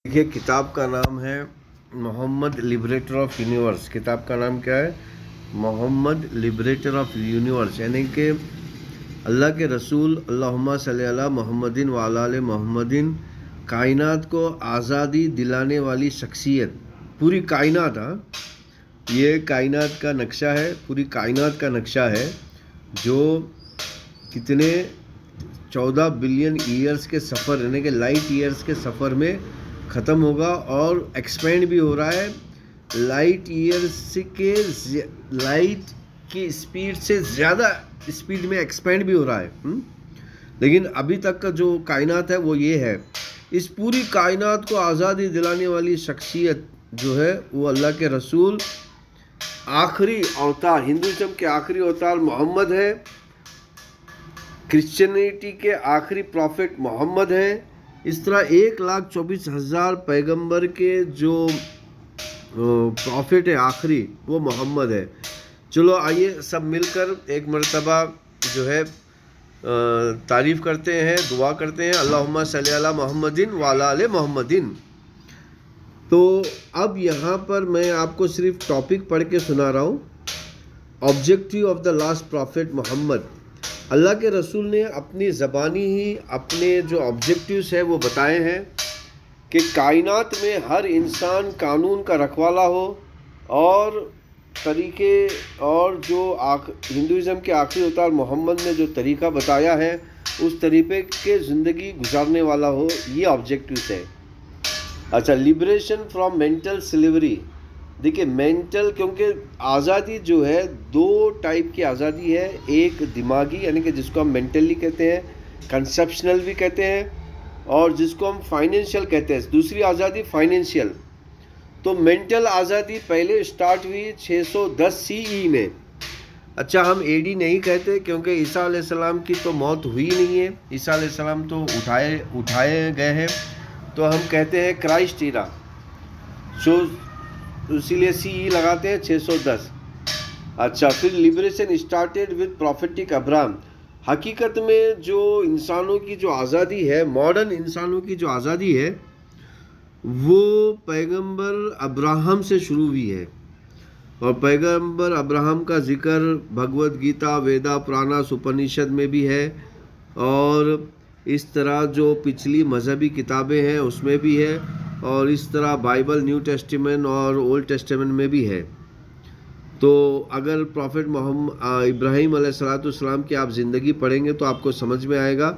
देखिए, किताब का नाम है मोहम्मद लिबरेटर ऑफ यूनिवर्स। किताब का नाम क्या है? मोहम्मद लिबरेटर ऑफ यूनिवर्स, यानी कि अल्लाह के रसूल अल्लाहुम्मा सल्ली अला मोहम्मदिन व अला आले मोहम्मदिन कायनात को आज़ादी दिलाने वाली शख्सियत। पूरी कायनात, हाँ, ये कायनात का नक्शा है, पूरी कायनात का नक्शा है जो कितने 14 बिलियन ईयर्स के सफ़र, यानी कि लाइट ईयर्स के सफ़र में ख़त्म होगा और एक्सपेंड भी हो रहा है। लाइट ईयर्स के लाइट की स्पीड से ज़्यादा स्पीड में एक्सपेंड भी हो रहा है। लेकिन अभी तक का जो कायनात है वो ये है। इस पूरी कायनात को आज़ादी दिलाने वाली शख्सियत जो है वो अल्लाह के रसूल, आखिरी अवतार, हिंदुज़म के आखिरी अवतार मोहम्मद है। क्रिश्चियनिटी के आखिरी प्रॉफिट मोहम्मद है। इस तरह 1,24,000 पैगंबर के जो प्रॉफिट है आखिरी, वो मोहम्मद है। चलो आइए सब मिलकर एक मर्तबा जो है तारीफ़ करते हैं, दुआ करते हैं, अल्लाहुम्मा सल्ली अला मोहम्मदिन व अला आले मोहम्मदिन। तो अब यहाँ पर मैं आपको सिर्फ टॉपिक पढ़ के सुना रहा हूँ। Objective of the last prophet Muhammad. अल्लाह के रसूल ने अपनी ज़बानी ही अपने जो ऑब्जेक्टिव्स हैं वो बताए हैं कि कायनात में हर इंसान कानून का रखवाला हो और तरीके, और जो हिंदुज़म के आखिरी अवतार मोहम्मद ने जो तरीका बताया है उस तरीके के ज़िंदगी गुजारने वाला हो, ये ऑब्जेक्टिव्स है। अच्छा, लिबरेशन फ्रॉम मेंटल स्लेवरी। देखिए, मेंटल, क्योंकि आज़ादी जो है दो टाइप की आज़ादी है। एक दिमागी, यानी कि जिसको हम मेंटली कहते हैं, कंसेप्शनल भी कहते हैं, और जिसको हम फाइनेंशियल कहते हैं। दूसरी आज़ादी फाइनेंशियल। तो मेंटल आज़ादी पहले स्टार्ट हुई 610 सीई में। अच्छा, हम एडी नहीं कहते क्योंकि ईसा अलैहिस्सलाम की तो मौत हुई नहीं है, ईसा अलैहिस्सलाम तो उठाए गए हैं, तो हम कहते हैं क्राइस्ट ईरा, सो इसीलिए सीई लगाते हैं 610। अच्छा, फिर liberation started with prophetic Abraham. हकीकत में जो इंसानों की जो आज़ादी है, मॉडर्न इंसानों की जो आज़ादी है, वो पैगंबर अब्राहम से शुरू हुई है। और पैगंबर अब्राहम का जिक्र भगवद गीता, वेदा, पुराणास, उपनिषद में भी है, और इस तरह जो पिछली मजहबी किताबें हैं उसमें भी है, और इस तरह बाइबल, न्यू टेस्टामेंट और ओल्ड टेस्टामेंट में भी है। तो अगर प्रॉफिट मोहम्मद इब्राहीम अलैहिस्सलाम की आप ज़िंदगी पढ़ेंगे तो आपको समझ में आएगा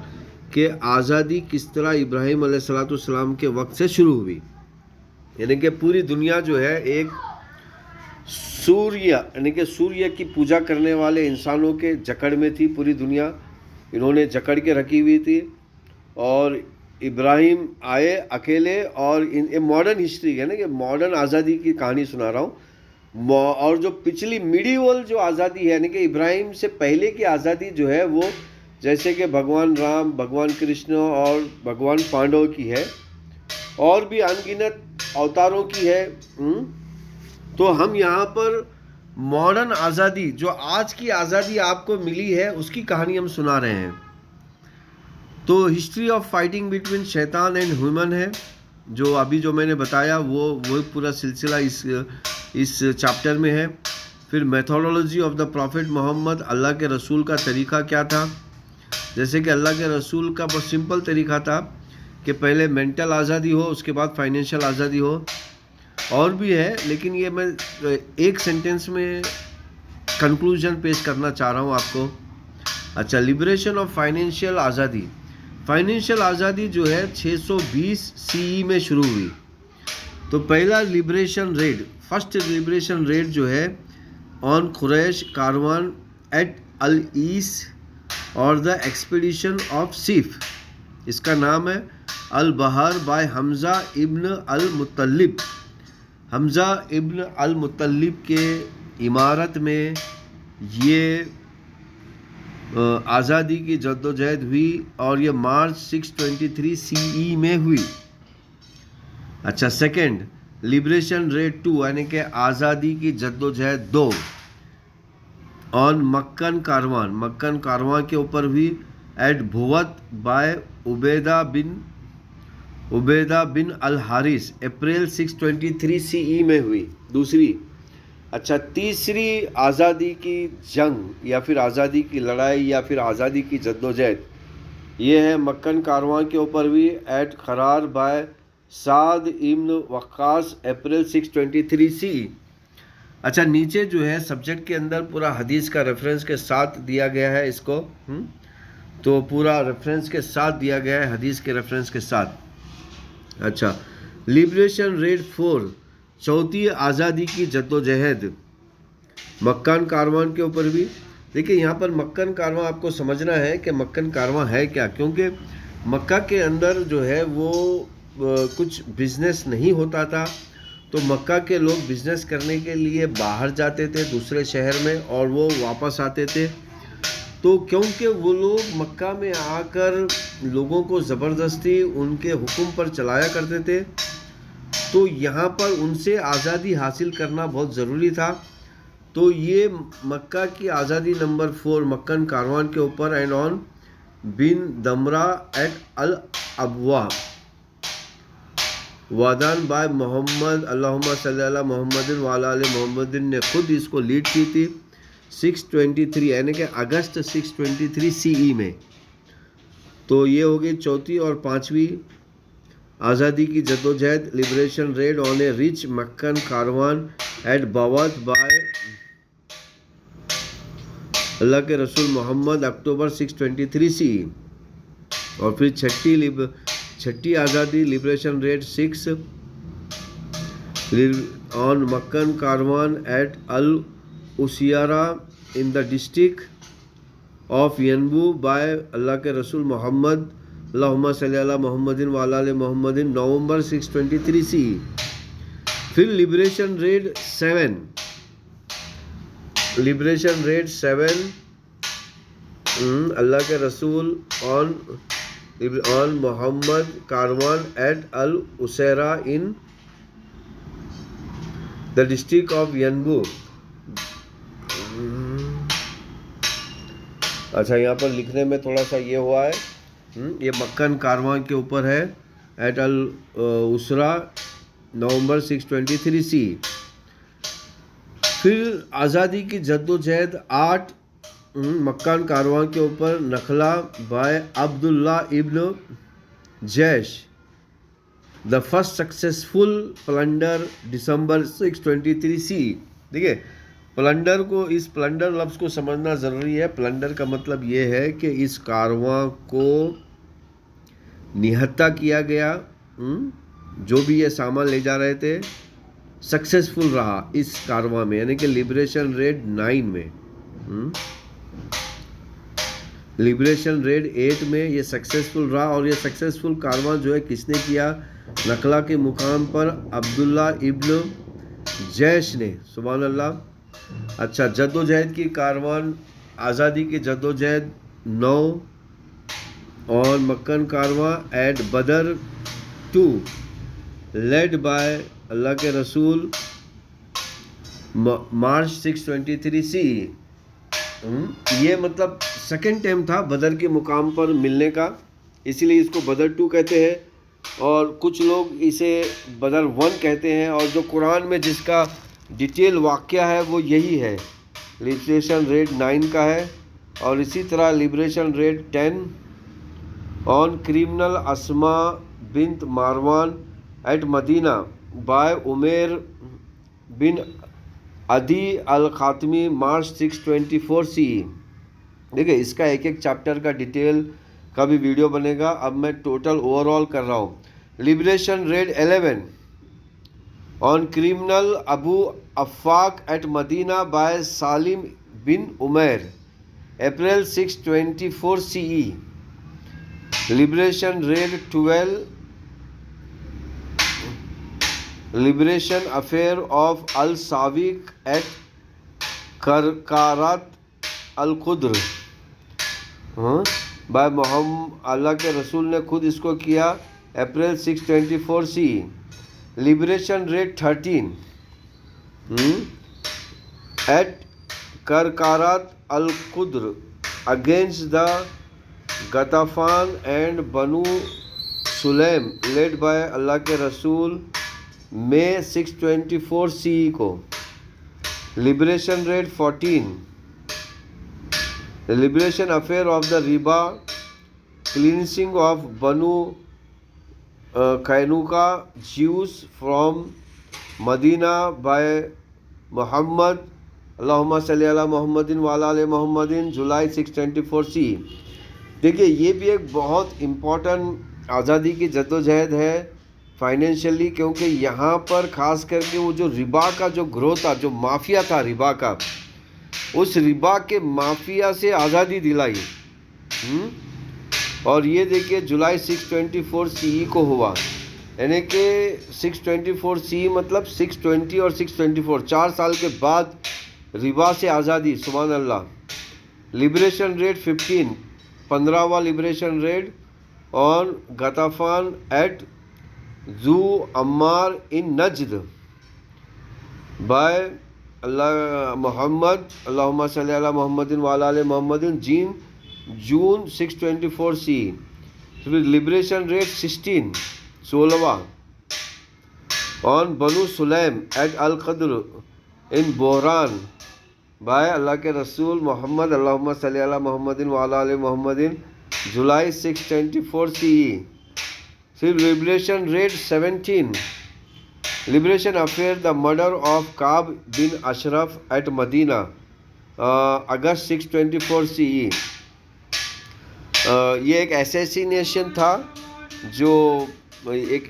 कि आज़ादी किस तरह इब्राहीम अलैहिस्सलाम के वक्त से शुरू हुई। यानी कि पूरी दुनिया जो है एक सूर्य, यानी कि सूर्य की पूजा करने वाले इंसानों के जकड़ में थी पूरी दुनिया। इन्होंने जकड़ के रखी हुई थी, और इब्राहिम आए अकेले। और इन मॉडर्न हिस्ट्री है ना, कि मॉडर्न आज़ादी की कहानी सुना रहा हूँ। और जो पिछली मिडीवल जो आज़ादी है, यानी कि इब्राहिम से पहले की आज़ादी जो है, वो जैसे कि भगवान राम, भगवान कृष्ण और भगवान पांडव की है, और भी अनगिनत अवतारों की है। तो हम यहाँ पर मॉडर्न आज़ादी, जो आज की आज़ादी आपको मिली है, उसकी कहानी हम सुना रहे हैं। तो हिस्ट्री ऑफ फाइटिंग बिटवीन शैतान एंड ह्यूमन है, जो अभी जो मैंने बताया वो पूरा सिलसिला इस चैप्टर में है। फिर methodology of the prophet Muhammad, अल्लाह के रसूल का तरीका क्या था। जैसे कि अल्लाह के रसूल का बहुत सिंपल तरीका था कि पहले मेंटल आज़ादी हो, उसके बाद फाइनेंशियल आज़ादी हो। और भी है, लेकिन ये मैं एक सेंटेंस में कंक्लूजन पेश करना चाह रहा हूँ आपको। अच्छा, लिबरेशन ऑफ फाइनेंशियल आज़ादी। फाइनेंशियल आज़ादी जो है 620 सीई में शुरू हुई। तो पहला liberation red, first liberation red जो है ऑन कुरैश कारवान एट अल ईस और द एक्सपीडिशन ऑफ सीफ। इसका नाम है अल बहर बाय हमज़ा इब्न अल मुत्तलिब। हमज़ा इब्न अल मुत्तलिब के इमारत में ये आज़ादी की जद्दोजहद हुई, और ये मार्च 623 सीई में हुई। अच्छा, सेकंड लिबरेशन रेड 2, यानी कि आज़ादी की जद्दोजहद 2, ऑन मक्कन कारवान, मक्कन कारवान के ऊपर हुई, एट भुवत बाय उबैदा बिन अल हारिस अप्रैल 623 CE में हुई। दूसरी, अच्छा, तीसरी आज़ादी की जंग या फिर आज़ादी की लड़ाई या फिर आज़ादी की जद्दोजहद, ये है मक्कन कारवां के ऊपर भी एट खरार बाय साद इब्न वक्कास अप्रैल 623 CE। अच्छा, नीचे जो है सब्जेक्ट के अंदर पूरा हदीस का रेफरेंस के साथ दिया गया है इसको, तो पूरा रेफरेंस के साथ दिया गया है, हदीस के रेफरेंस के साथ। अच्छा, लिबरेशन रेड 4, चौथी आज़ादी की जद्दोजहद, मक्कान कारवान के ऊपर भी। देखिए यहाँ पर मक्कन कारवां आपको समझना है कि मक्कन कारवां है क्या, क्योंकि मक्का के अंदर जो है वो कुछ बिजनेस नहीं होता था, तो मक्का के लोग बिजनेस करने के लिए बाहर जाते थे दूसरे शहर में और वो वापस आते थे। तो क्योंकि वो लोग मक्का में आकर लोगों को ज़बरदस्ती उनके हुक्म पर चलाया करते थे, तो यहाँ पर उनसे आज़ादी हासिल करना बहुत ज़रूरी था। तो ये मक्का की आज़ादी नंबर 4 मक्कन कारवान के ऊपर and on bin Damra at al Abwa Waddan by Muhammad अल्लाहुम्मा सल्ली अला मोहम्मदिन व अला आले मोहम्मदिन ने खुद इसको लीड की थी 623 यानी कि अगस्त 623 CE में। तो ये हो गई चौथी और पांचवी आज़ादी की जद्दोजहद, liberation raid on a rich Meccan caravan at Buwat by अल्लाह के रसूल मोहम्मद अक्टूबर 623 CE। और फिर छठी आज़ादी liberation raid 6 on Meccan caravan at al Usayra in the district of Yanbu by अल्लाह के रसूल मोहम्मद अल्लाहुम्मा सल्ली अला मोहम्मदिन व अला आले मोहम्मदिन नवंबर 623 CE। फिर लिबरेशन रेड 7 अल्लाह के रसूल on Muhammad caravan at al Usaira in the district of Yanbu. अच्छा, यहाँ पर लिखने में थोड़ा सा ये हुआ है, ये मक्कन कारवां के ऊपर है एट अल उसरा नवंबर 623 CE। फिर आज़ादी की जद्दोजहद 8 मक्कान कारवां के ऊपर Nakhla by Abdullah ibn Jahsh the first successful plunder December 623 CE। देखिए, प्लंडर को, इस प्लंडर लफ्ज़ को समझना ज़रूरी है। प्लंडर का मतलब ये है कि इस कारवां को निहत्ता किया गया, जो भी ये सामान ले जा रहे थे सक्सेसफुल रहा इस कारवां में, यानी कि लिबरेशन रेड 9 में। लिबरेशन रेड 8 में ये सक्सेसफुल रहा, और ये सक्सेसफुल कारवां जो है किसने किया? नखला के मुकाम पर अब्दुल्ला इब्न जैश ने। सुभान अल्लाह। अच्छा, जद्दोजहद की कारवान, आज़ादी की जद्दोजहद 9 और मक्कन कारवां एट बदर 2 लेड बाय अल्लाह के रसूल मार्च 623 CE। ये मतलब सेकेंड टाइम था बदर के मुकाम पर मिलने का, इसीलिए इसको बदर 2 कहते हैं, और कुछ लोग इसे बदर 1 कहते हैं। और जो कुरान में जिसका डिटेल वाक़या है वो यही है, लिबरेशन रेड 9 का है। और इसी तरह liberation raid 10 on criminal Asma bint Marwan at Medina by Umair bin Adi al ख़ातमी March 624 CE। देखिए, इसका एक एक चैप्टर का डिटेल का भी वीडियो बनेगा। अब मैं टोटल ओवरऑल कर रहा हूँ। Liberation raid 11 on criminal Abu Afak at Medina by Salim bin Umair April 624 CE। Liberation raid 12 liberation affair of al Sawiq at Qarqarat al Kudr by Muhammad, अल्लाह के रसूल ने खुद इसको किया April 624 CE। Liberation raid 13 at Qarqarat al Kudr against the Ghatafan and Banu Sulaym led by अल्लाह के रसूल मई 624 CE को। Liberation raid 14। Liberation affair of the Riba, cleansing of Banu Qaynuqa Jews from Medina by Muhammad अल्लाहुम्मा सल्ली अला मोहम्मदिन व अला आले मोहम्मदिन, जुलाई 624 CE। देखिए ये भी एक बहुत इम्पोर्टेंट आज़ादी की जद्दोजहद है फाइनेंशियली, क्योंकि यहाँ पर ख़ास करके वो जो रिबा का जो ग्रोथ था, जो माफिया था रिबा का, उस रिबा के माफिया से आज़ादी दिलाई। और ये देखिए जुलाई 624 CE को हुआ, यानी कि 624 CE मतलब 620 और 624 4 साल के बाद रिबा से आज़ादी। सुभान अल्लाह। लिबरेशन रेट 15वां liberation raid on Ghatafan at Dhu Amarr in Najd by अल्लाह मोहम्मद अल्लाहुम्मा सल्ली अला मोहम्मदिन व अला आले मोहम्मदिन, जून 624 CE। लिबरेशन रेट 16वां on Banu Sulaym at al Kudr in बोहरान bye अल्लाह के रसूल मोहम्मद अल्लाहुम्मा सल्ली अला मोहम्मदिन व अला आले मोहम्मदिन, जुलाई 624 CE। फिर liberation raid 17। Liberation affair the murder of Kab bin Ashraf at Medina, August 624 CE। ये एक असैसिनेशन था जो एक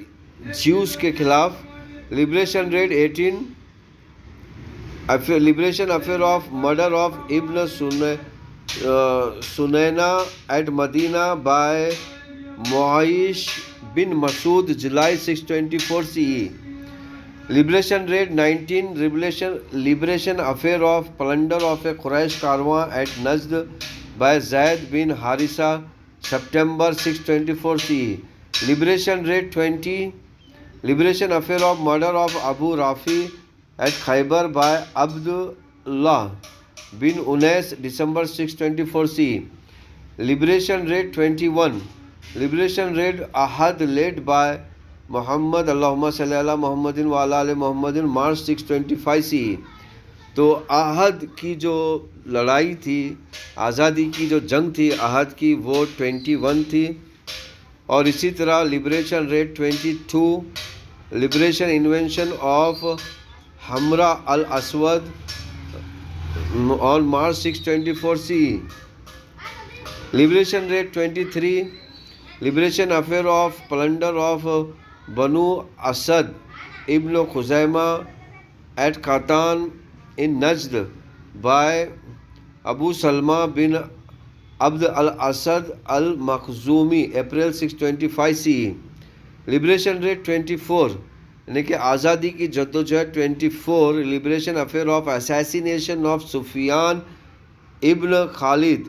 ज्यूस के खिलाफ। Liberation raid 18। Liberation affair of murder of ibn Sunayna at Medina by Muhayyisa bin Masud, July 624 CE। Liberation raid 19। Liberation affair of plunder of a Quraysh caravan at Najd by Zayd bin Haritha, September 624 CE। Liberation raid 20। Liberation affair of murder of Abu Rafi at Khaybar by Abdullah bin Unais, December 624 CE। Liberation raid 21। Liberation raid Uhud led bye Muhammad अल्लाहुम्मा सल्ली अला मोहम्मदिन व अला आले मोहम्मदिन, मार्च 625 CE। तो अहद की जो लड़ाई थी, आज़ादी की जो जंग थी अहद की, वो 21 थी। और इसी तरह liberation raid 22। Liberation invention of Hamra al Asad on March 624 CE। Liberation raid 23। Liberation affair of plunder of Banu Asad ibn Khuzaymah at Qatan in Najd by Abu Salama bin Abd al Asad al Makhzumi, April 625 CE। Liberation raid 24, यानी कि आज़ादी की जद्दोजहद 24। Liberation affair of assassination of Sufyan ibn Khalid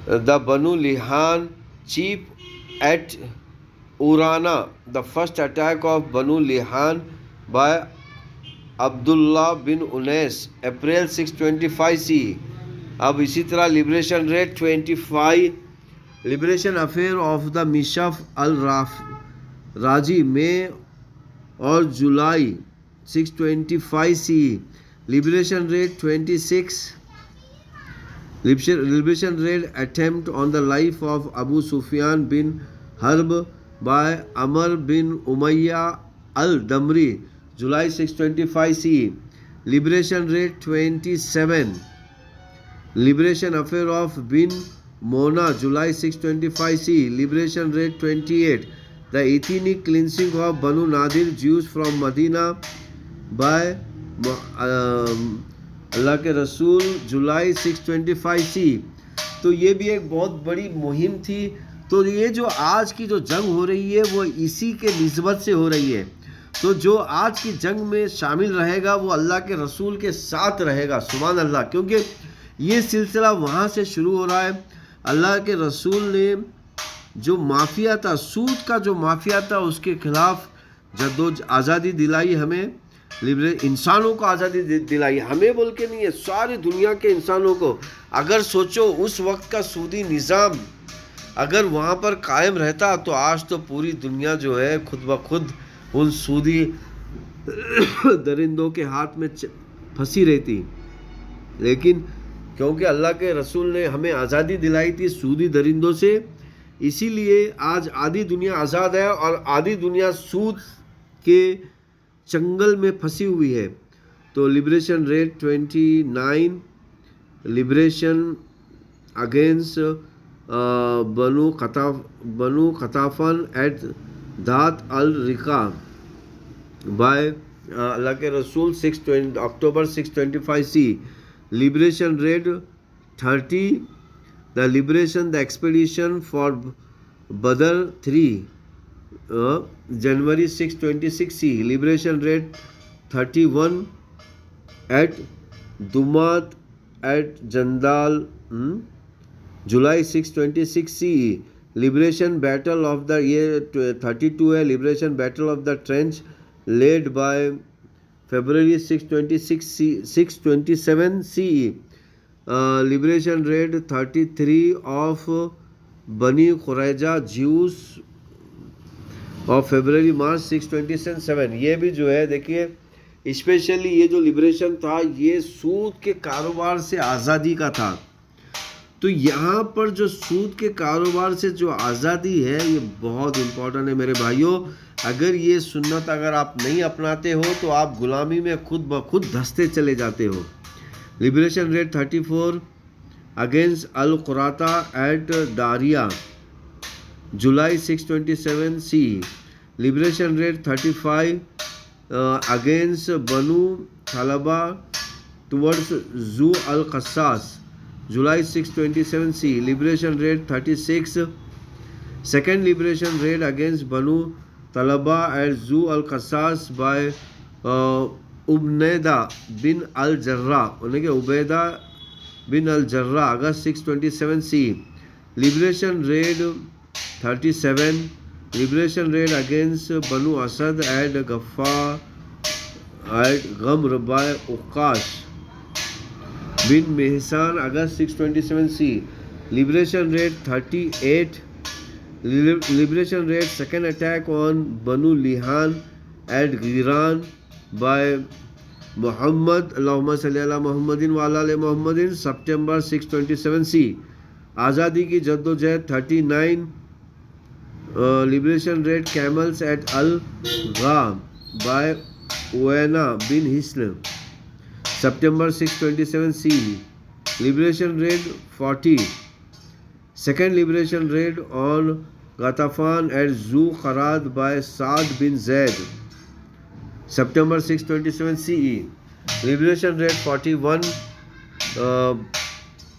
the Banu Lihyan chief at Urana, the first attack of Banu Lihyan by Abdullah bin Unais, April 625 CE। अब इसी तरह liberation raid 25। Liberation affair of the Mishaf al Razi, May और July 625 CE। Liberation raid 26। Liberation raid attempt on the life of Abu Sufyan bin Harb by Amr bin Umayya al Damri, July 625 CE। Liberation raid 27। Liberation affair of bin Mona, July 625 CE। Liberation raid 28। The ethnic cleansing of Banu Nadir Jews from Medina by अल्लाह के रसूल, जुलाई 625 CE। तो ये भी एक बहुत बड़ी मुहिम थी। तो ये जो आज की जो जंग हो रही है वो इसी के निस्बत से हो रही है। तो जो आज की जंग में शामिल रहेगा वो अल्लाह के रसूल के साथ रहेगा। सुभान अल्लाह। क्योंकि ये सिलसिला वहाँ से शुरू हो रहा है। अल्लाह के रसूल ने जो माफिया था, सूद का जो माफिया था, उसके खिलाफ आज़ादी दिलाई हमें, इंसानों को आज़ादी दिलाई, हमें बोल के नहीं है, सारी दुनिया के इंसानों को। अगर सोचो उस वक्त का सूदी निज़ाम अगर वहाँ पर कायम रहता तो आज तो पूरी दुनिया जो है खुद ब खुद उन सूदी दरिंदों के हाथ में फंसी रहती। लेकिन क्योंकि अल्लाह के रसूल ने हमें आज़ादी दिलाई थी सूदी दरिंदों से, इसीलिए आज आधी दुनिया आज़ाद है और आधी दुनिया सूद के चंगल में फंसी हुई है। तो liberation raid 29, liberation against Banu Ghatafan at Dhat al Riqa by अल्लाह के रसूल October 625 C. Liberation raid 30, the liberation the expedition for Badr 3 January 626 C. Liberation raid 31 at Dumat at Jandal July 626 C. Liberation battle of the ये 32 है, liberation battle of the trench led by February 627 CE. Liberation raid 33 of Bani Qurayza Jews of February March 627। ये भी जो है देखिए specially ये जो liberation था ये सूद के कारोबार से आज़ादी का था। तो यहाँ पर जो सूद के कारोबार से जो आज़ादी है ये बहुत इम्पोर्टेंट है मेरे भाइयों। अगर ये सुन्नत अगर आप नहीं अपनाते हो तो आप गुलामी में खुद ब खुद धंसते चले जाते हो। लिबरेशन रेट 34 अगेंस्ट अल कुराता एट दारिया जुलाई 627 सी। लिबरेशन रेट 35 अगेंस्ट बनु थलबा टुवर्ड्स जू अल कसास July 627 C। Liberation Raid 36 second liberation raid against Banu Talaba at Zu al-Qassas by Ubneda bin al-Jarrah Ubeda bin al-Jarrah August 627 C। Liberation Raid 37 liberation raid against Banu Asad at Ghaffar at Ghamr by Uqash bin Mehsan August 627 C। Liberation Raid 38 liberation raid second attack on Banu Lihan at Giran by Muhammad Allahumma salli ala Muhammadin wa ala ali Muhammadin September 627 C। आज़ादी की जद्दोजहद 39 liberation raid camels at Al Gha by Uwaina bin Hisn September 627 C। Liberation raid 40 second liberation raid on Ghatafan at Zu Kharad by Saad bin Zaid September 627 CE। Liberation raid 41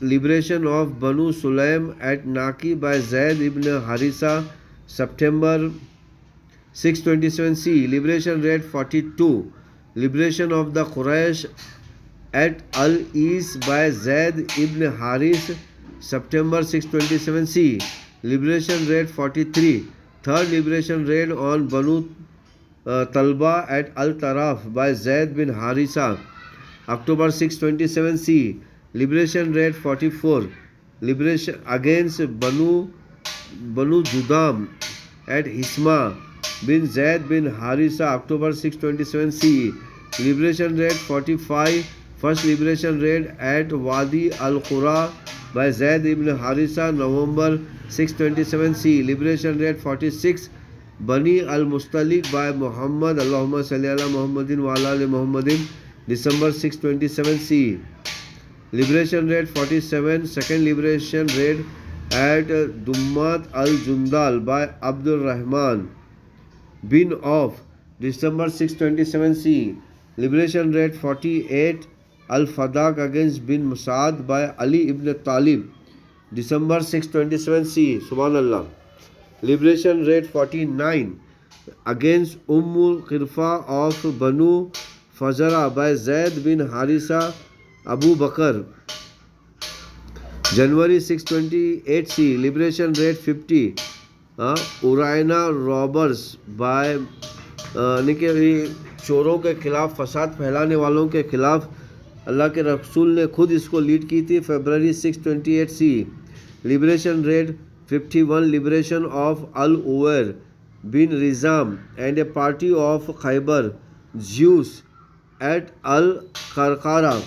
liberation of Banu Sulaim at Naki by Zaid ibn Harisa September 627 CE। Liberation raid 42 liberation of the Quraysh at Al-Is by Zaid ibn Haris September 627 CE। Liberation raid 43 third liberation raid on Banu Talba at Al-Taraf by Zaid bin Harisa October 627 CE। Liberation raid 44 liberation against Banu Judam at Hisma bin Zaid bin Harisa October 627 CE। Liberation raid 45 first liberation raid at Wadi al-Qura by Zaid ibn Harisa November 627 CE। Liberation raid 46 Bani al-Mustalik by Muhammad Allahumma salli ala Muhammadin wa ala ali Muhammadin December 627 CE। Liberation raid 47 second liberation raid at Dummat al-Jundal by Abdul Rahman bin Auf December 627 CE। Liberation raid 48 Al-Fadak against bin Musad by Ali ibn Talib December 627 CE। Subhanallah। Liberation raid 49 against Qirfa of Banu Fazara by Zaid bin Harisa Abu Bakr January 628 CE। Liberation raid 50 Uraina robbers by चोरों के खिलाफ फसाद फैलाने वालों के खिलाफ अल्लाह के रसूल ने खुद इसको लीड की थी February 628 CE। Liberation raid 51 liberation of Al-Uwair bin Rizam and a party of Khaybar Jews at Al-Qarqara।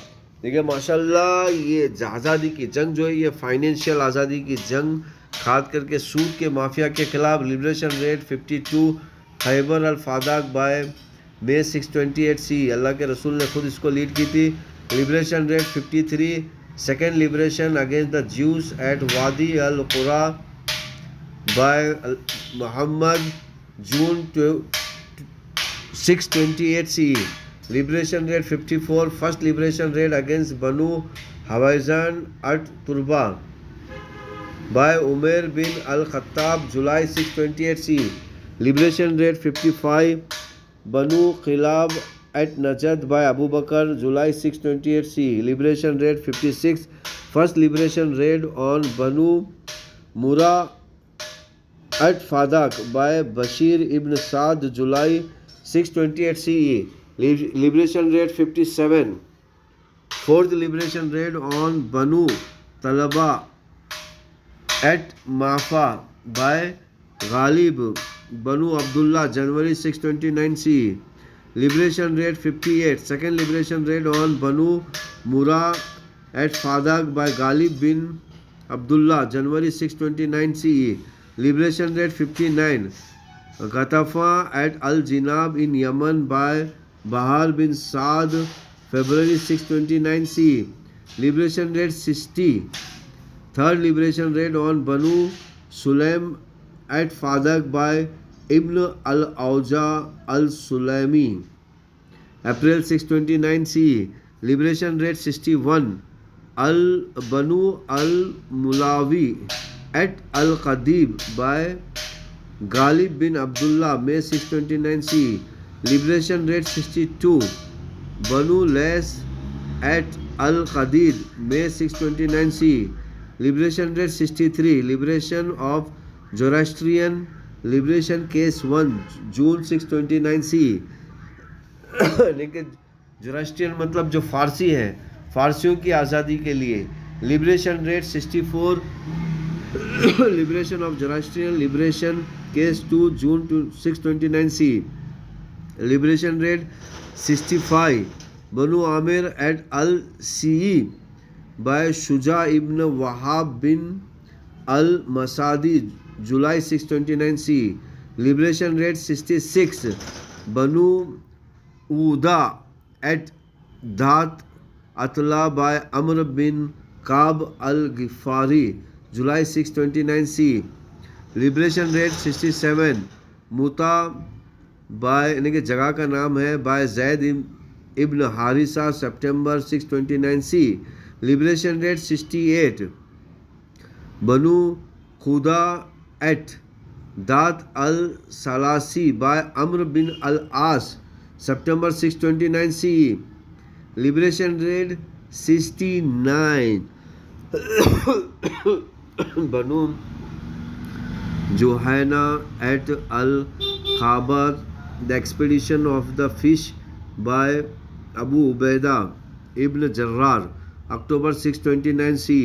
देखिए माशाल्लाह ये आज़ादी की जंग जो है ये फाइनेंशियल आज़ादी की जंग खाद करके सूद के माफिया के खिलाफ। लिबरेशन रेट 52 खैबर अल-फादाक बाय मे 628 सी, अल्लाह के रसूल ने खुद इसको लीड की थी। Liberation raid 53 second liberation against the Jews at वादी अल कुरा by Muhammad June 628 C. Liberation Raid 54 first liberation raid against Banu Hawazan at Turba by Umar bin al-Khattab July 628 C. Liberation Raid 55 Banu Khilab at Najd by Abu Bakr July 628 C. Liberation Raid 56 first liberation raid on Banu Mura at Fadak by Bashir ibn Saad July 628 CE. Liberation Raid 57 fourth liberation raid on Banu Talaba at Mafa by Ghalib Banu Abdullah January 629 CE. Liberation Raid 58 second liberation raid on Banu Mura at Fadak by Ghalib bin Abdullah January 629 CE. Liberation Raid 59 Gatafa at Al-Jinab in Yemen by Bahar bin Saad February 629 CE. Liberation Raid 60 third liberation raid on Banu Sulaim at Fadak by Ibn al-Awja al-Sulaimi April 629 CE. Liberation Raid 61 Al-Banu al-Mulawi at Al-Qadib by Ghalib bin Abdullah May 629 CE. Liberation Raid 62 Banu Lays at Al-Qadid May 629 CE. Liberation Raid 63 Liberation of Zoroastrian Liberation Case 1 June 629 CE. लेकिन Zoroastrian मतलब जो फारसी हैं, फारसियों की आज़ादी के लिए। Liberation raid 64 liberation of Zoroastrian liberation case 2 June 629 C. Liberation raid 65 Banu Amir at al सी by Shuja ibn Wahb bin al Masadi July 629 C. Liberation raid 66 Banu Uda at Dhat Atla by Amr bin Kaab al Ghifari July 629 C. Liberation raid 67 Muta by यानी कि जगह का नाम है by Zaid ibn Haritha September 629 C. Liberation raid 68 Banu Khuda at Dhat al Salasi by Amr bin al As September 629 C. Liberation raid 69 Banu Juhaina at al Khabar the expedition of the fish by Abu Ubaidah ibn Jarrah October 629 C.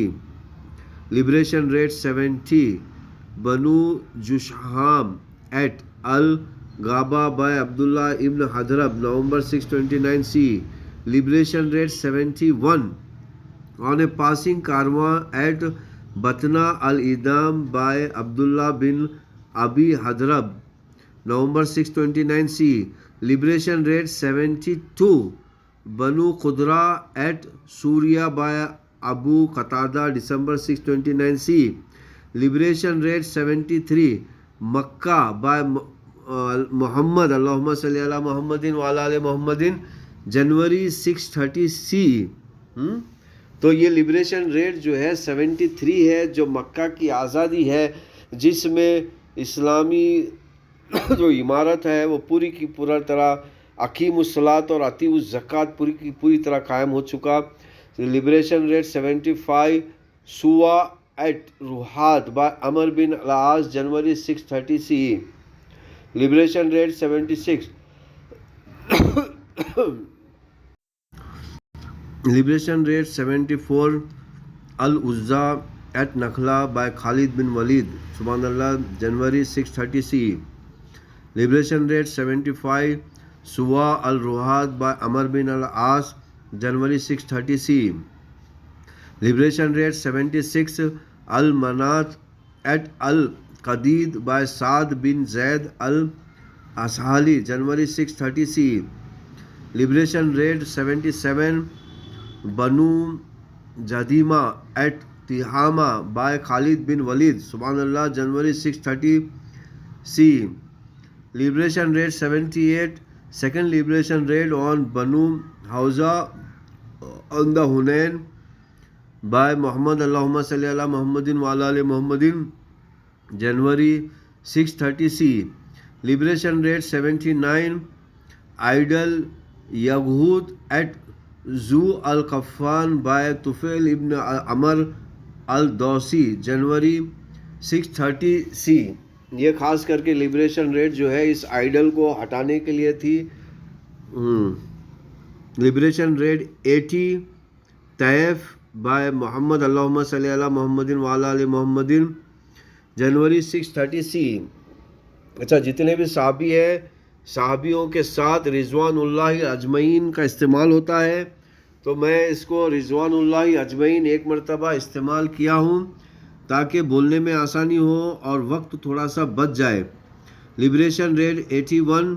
Liberation raid 70 Banu Jusham at al Ghaba by Abdullah ibn Hadrad November 629 C. Liberation raid 71 on a passing कारवां at बतना Al इदाम bye Abdullah bin Abi हदरब November 629 C. Liberation rate 72 बनु खुदरा eight Suriya bye Abu Qatada दिसंबर 629 C. Liberation rate 73 मक्का bye Muhammad अल्लाहुम्मा सल्ली अला मोहम्मदिन व अला आले मोहम्मदिन जनवरी 630 सी। तो ये लिबरेशन रेट जो है 73 है, जो मक्का की आज़ादी है, जिसमें इस्लामी जो इमारत है वो पूरी की पूरा तरह अकीमुस्सलात और अतीउज़ ज़कात पूरी की पूरी तरह कायम हो चुका। Liberation raid 75 Suwa at Ruhat by Amr bin al As January 630 C. Liberation raid 76 liberation raid 74 al Uzza at Nakhla by Khalid bin Walid, Subhanallah, January 630 CE. Liberation Raid 75, Suwa al-Ruhad by Amr bin al-As, January 630 CE. Liberation Raid 76, Al-Manat at Al-Qadid by Saad bin Zaid al-Ashali, January 630 CE. Liberation Raid 77, Banu Jadima at Tihama by Khalid bin Walid, Subhanallah, January 630 CE. Liberation Raid 78, second liberation raid on Banu Hawza on the Hunain by Muhammad, Allahumma salli ala Muhammadin wa ala ali Muhammadin, January 630 CE. Liberation Raid 79, Idol Yaghut at Zu al-Qaffan by Tufail ibn Amr al-Dawsi, January 630 CE. ये खास करके liberation red जो है इस idol को हटाने के लिए थी. Liberation red 80, Taif bye Muhammad, अल्लाहुम्मा सल्ली अला मोहम्मदिन व अला आलि मोहम्मदिन, जनवरी 630 CE. अच्छा, जितने भी साहबी है, साहबियों के साथ रिजवानुल्लाह अजमईन का इस्तेमाल होता है, तो मैं इसको रिजवानुल्लाह अजमईन एक मरतबा इस्तेमाल किया हूँ ताकि बोलने में आसानी हो और वक्त थोड़ा सा बच जाए. Liberation raid 81,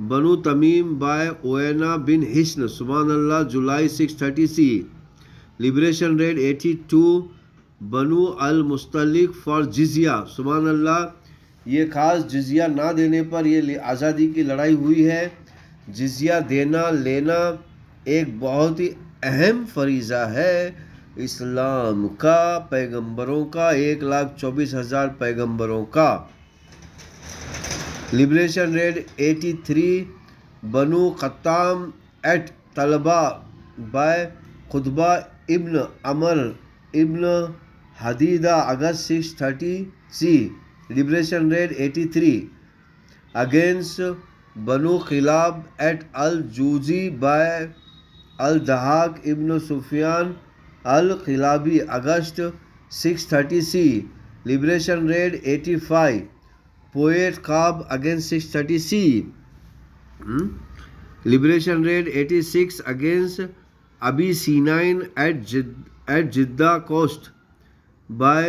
Banu Tamim by Uyaina bin Hisn, सुभान अल्लाह, July 630 CE. Liberation raid 82, Banu al Mustaliq for जिजिया, सुभान अल्लाह, ये खास जिजिया ना देने पर ये आज़ादी की लड़ाई हुई है. जिजिया देना लेना एक बहुत ही अहम फरीज़ा है इस्लाम का, पैगंबरों का, 1,24,000 पैगंबरों का. Liberation raid 83, Banu Khattam at Talba by Khutba ibn Amr ibn Hadida, August 630 CE. Liberation raid 83, against Banu Kilab at al Zuj by al Dahhak ibn Sufyan al Kilabi, August 630 CE. Liberation raid 85, poet Kaab against 630 CE. Liberation raid 86, against Abi Sinain at Jeddah coast by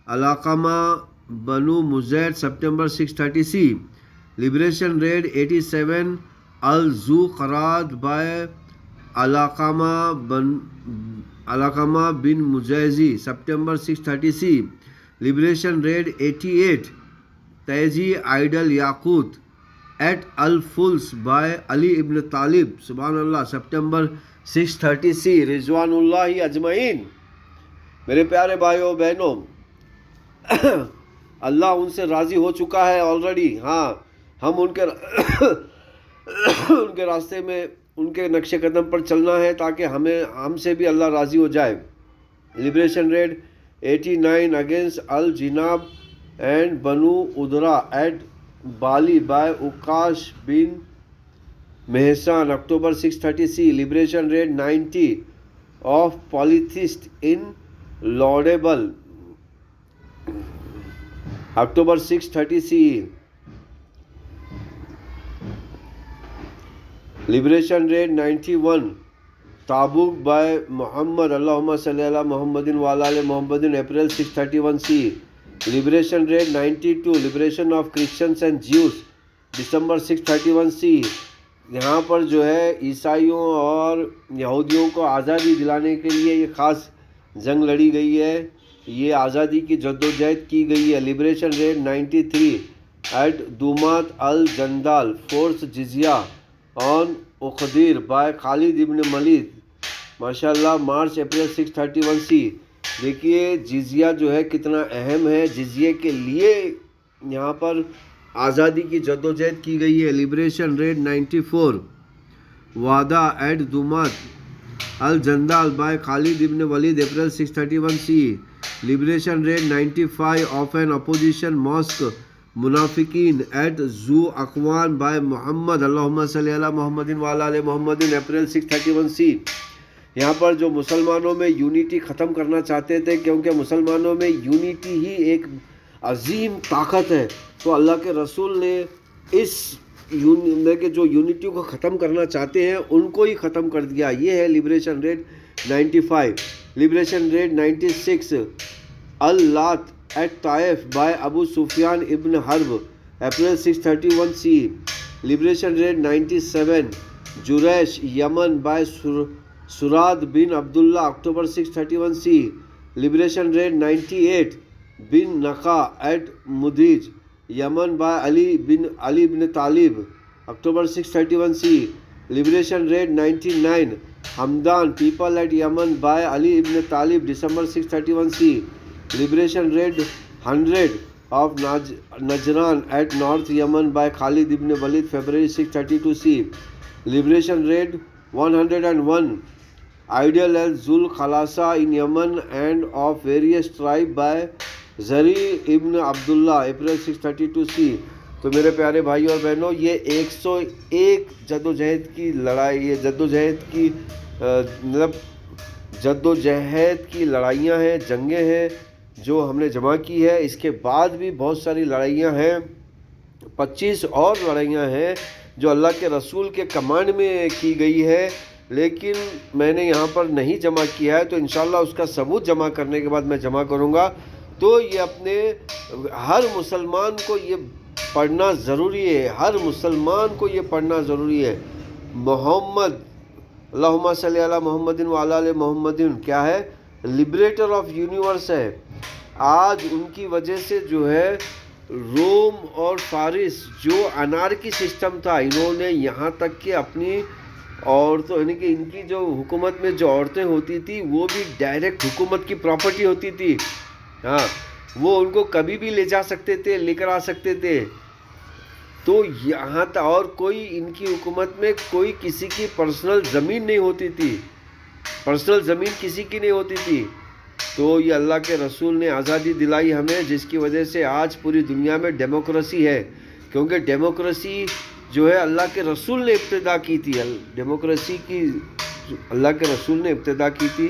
Alqama Banu Mujaid, September 630 CE. Liberation raid 87, al Ju Karad bye अलाकामा bin मुजैजी, September 630 CE. Liberation red 88, तैजी idol Yakut eight Al फुल्स bye Ali ibn तालिब, सुभान अल्लाह, सितंबर 630 CE. रिजवानुल्लाह अजमईन. मेरे प्यारे भाइयों बहनों, अल्लाह उनसे राज़ी हो चुका है ऑलरेडी. हाँ, हम उनके उनके रास्ते में, उनके नक्शे कदम पर चलना है ताकि हमसे भी अल्लाह राज़ी हो जाए. Liberation raid 89, against al Jinab and Banu Udhra at Bali by Ukasha bin Mihsan, October 630 CE. Liberation raid 90, of polytheist in laudable, October 630 CE. Liberation raid 91, Tabuk by Muhammad, अल्लाहुम्मा सल्ली अला मोहम्मदिन व अला आलि मोहम्मदिन, April 631 CE. Liberation raid 92, liberation of Christians and Jews, December 631 CE. यहाँ पर जो है ईसाइयों और यहूदियों को आज़ादी दिलाने के लिए ये ख़ास जंग लड़ी गई है, ये आज़ादी की जद्दोजहद की गई है. Liberation raid 93, at Dumat al Jandal force जिजिया on Ukaydir by Khalid ibn Walid, माशाल्लाह, मार्च अप्रैल 631 CE. देखिए जिजिया जो है कितना अहम है. जिजिये के लिए यहाँ पर आज़ादी की जद्दोजहद की गई है. Liberation raid 94, Wadd at Dumat al Jandal by Khalid ibn Walid, April 631 CE. Liberation raid 95, of an opposition mosque मुनाफिकीन at Dhu Akwan bye Muhammad, अल्लाहुम्मा सल्ली अला मोहम्मदिन व अला आलि मोहम्मदिन, अप्रैल 631 CE. यहाँ पर जो मुसलमानों में यूनिटी ख़त्म करना चाहते थे, क्योंकि मुसलमानों में यूनिटी ही एक अजीम ताकत है, तो अल्लाह के रसूल ने इस के जो यूनिटी को ख़त्म करना चाहते हैं उनको ही ख़त्म कर दिया। ये है liberation raid 95। Liberation raid 96, al Lat at Taif by Abu Sufyan ibn Harb, April 631 C. Liberation raid 97, Jurash Yemen by Surad bin Abdullah, October 631 C. Liberation raid 98, bin Naka at Mudij Yemen by Ali bin Talib, October 631 C. Liberation raid 99, Hamdan people at Yemen by Ali ibn Talib, December 631 C. Liberation raid 100 of Najran at north Yemen bye Khalid ibn Walid, February 632 C. Liberation raid 101, idol al Dhul Khalasa in Yemen and of various tribe by Jarir ibn Abdullah, April 632 C. तो मेरे प्यारे भाई और बहनों, ये 101 जद्दोजहद की लड़ाई, ये जद्दोजहद की मतलब जद्दोजहद की लड़ाइयाँ हैं, जंगें हैं जो हमने जमा की है। इसके बाद भी बहुत सारी लड़ाइयाँ हैं, 25 और लड़ाइयाँ हैं जो अल्लाह के रसूल के कमांड में की गई है, लेकिन मैंने यहाँ पर नहीं जमा किया है। तो इंशाल्लाह उसका सबूत जमा करने के बाद मैं जमा करूँगा। तो ये अपने हर मुसलमान को ये पढ़ना ज़रूरी है, हर मुसलमान को ये पढ़ना ज़रूरी है। मोहम्मद अल्लाहुम्मा सल्ली अला मोहम्मदिन व अला आले मोहम्मदिन क्या है? लिबरेटर ऑफ यूनिवर्स है। आज उनकी वजह से जो है रोम और फारिस जो अनारकी सिस्टम था, इन्होंने यहाँ तक कि अपनी औरतों यानी कि इनकी जो हुकूमत में जो औरतें होती थी वो भी डायरेक्ट हुकूमत की प्रॉपर्टी होती थी। हाँ, वो उनको कभी भी ले जा सकते थे, लेकर आ सकते थे। तो यहाँ तक और कोई इनकी हुकूमत में कोई किसी की पर्सनल ज़मीन नहीं होती थी, पर्सनल ज़मीन किसी की नहीं होती थी। तो ये अल्लाह के रसूल ने आज़ादी दिलाई हमें, जिसकी वजह से आज पूरी दुनिया में डेमोक्रेसी है। क्योंकि डेमोक्रेसी जो है अल्लाह के रसूल ने इब्तिदा की थी। डेमोक्रेसी की अल्लाह के रसूल ने इब्तिदा की थी।